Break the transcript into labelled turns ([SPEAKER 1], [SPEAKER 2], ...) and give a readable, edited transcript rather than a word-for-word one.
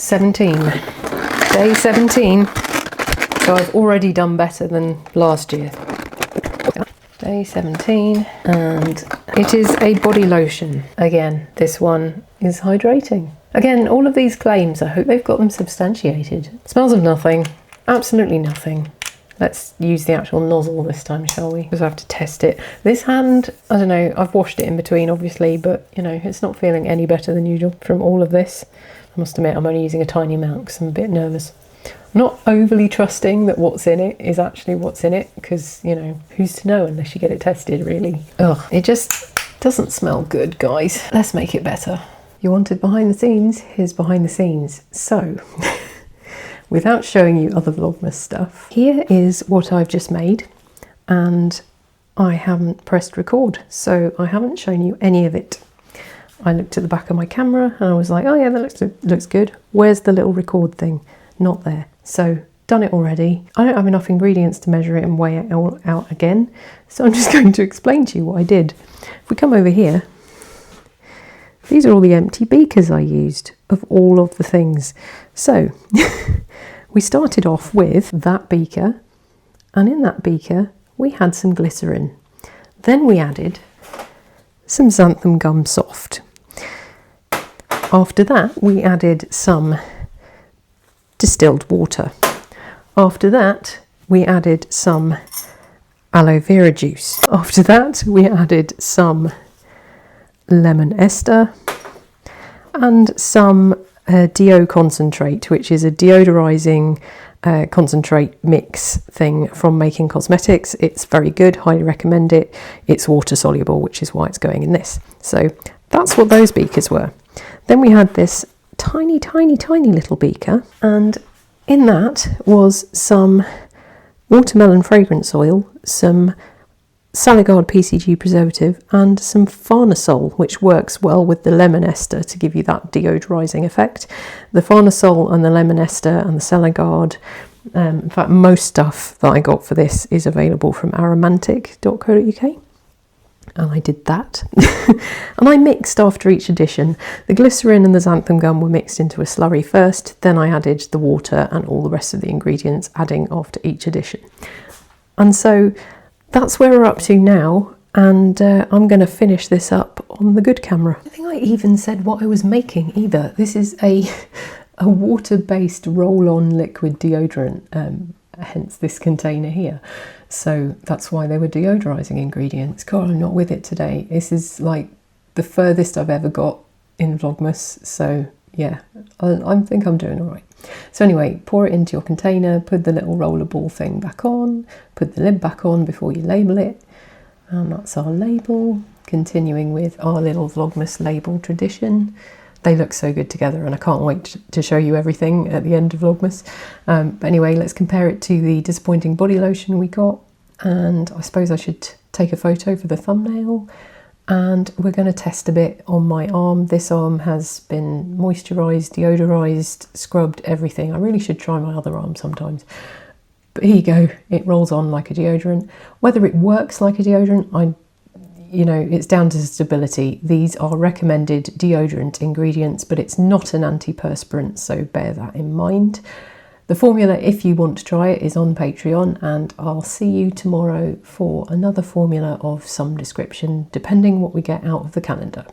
[SPEAKER 1] 17. Day 17. So I've already done better than last year. Day 17, and it is a body lotion. Again, this one is hydrating. Again, all of these claims, I hope they've got them substantiated. Smells of nothing, absolutely nothing. Let's use the actual nozzle this time, shall we? Because I have to test it. This hand, I don't know, I've washed it in between obviously, but you know, it's not feeling any better than usual from all of this. I must admit I'm only using a tiny amount because I'm a bit nervous. I'm not overly trusting that what's in it is actually what's in it, because, you know, who's to know unless you get it tested, really. Ugh, it just doesn't smell good, guys. Let's make it better. You wanted behind the scenes? Here's behind the scenes. So, without showing you other Vlogmas stuff, here is what I've just made, and I haven't pressed record, so I haven't shown you any of it. I looked at the back of my camera and I was like, oh yeah, that looks good. Where's the little record thing? Not there. So, done it already. I don't have enough ingredients to measure it and weigh it all out again, so I'm just going to explain to you what I did. If we come over here, these are all the empty beakers I used of all of the things. So, we started off with that beaker, and in that beaker we had some glycerin. Then we added some xanthan gum soft. After that we added some distilled water. After that we added some aloe vera juice. After that we added some lemon ester and some deo concentrate, which is a deodorizing concentrate mix thing from Making Cosmetics. It's very good, highly recommend it. It's water soluble, which is why it's going in this. So that's what those beakers were. Then we had this tiny little beaker, and in that was some watermelon fragrance oil, some Salagard PCG preservative, and some Farnesol, which works well with the lemon ester to give you that deodorizing effect. The Farnesol and the lemon ester and the Salagard, in fact most stuff that I got for this is available from aromantic.co.uk, and I did that. And I mixed after each addition. The glycerin and the xanthan gum were mixed into a slurry first, then I added the water and all the rest of the ingredients, adding after each addition. And so that's where we're up to now, and I'm going to finish this up on the good camera. I think I even said what I was making either. This is a water-based roll-on liquid deodorant, hence this container here. So that's why they were deodorizing ingredients. God, I'm not with it today. This is like the furthest I've ever got in Vlogmas, so yeah, I think I'm doing all right. So anyway, pour it into your container, put the little roller ball thing back on, put the lid back on before you label it, and that's our label. Continuing with our little Vlogmas label tradition. They look so good together, and I can't wait to show you everything at the end of Vlogmas. But anyway, let's compare it to the disappointing body lotion we got, and I suppose I should take a photo for the thumbnail. And we're going to test a bit on my arm. This arm has been moisturised, deodorised, scrubbed, everything. I really should try my other arm sometimes. But here you go, it rolls on like a deodorant. Whether it works like a deodorant, you know, it's down to stability. These are recommended deodorant ingredients, but it's not an antiperspirant, so bear that in mind. The formula, if you want to try it, is on Patreon, and I'll see you tomorrow for another formula of some description, depending what we get out of the calendar.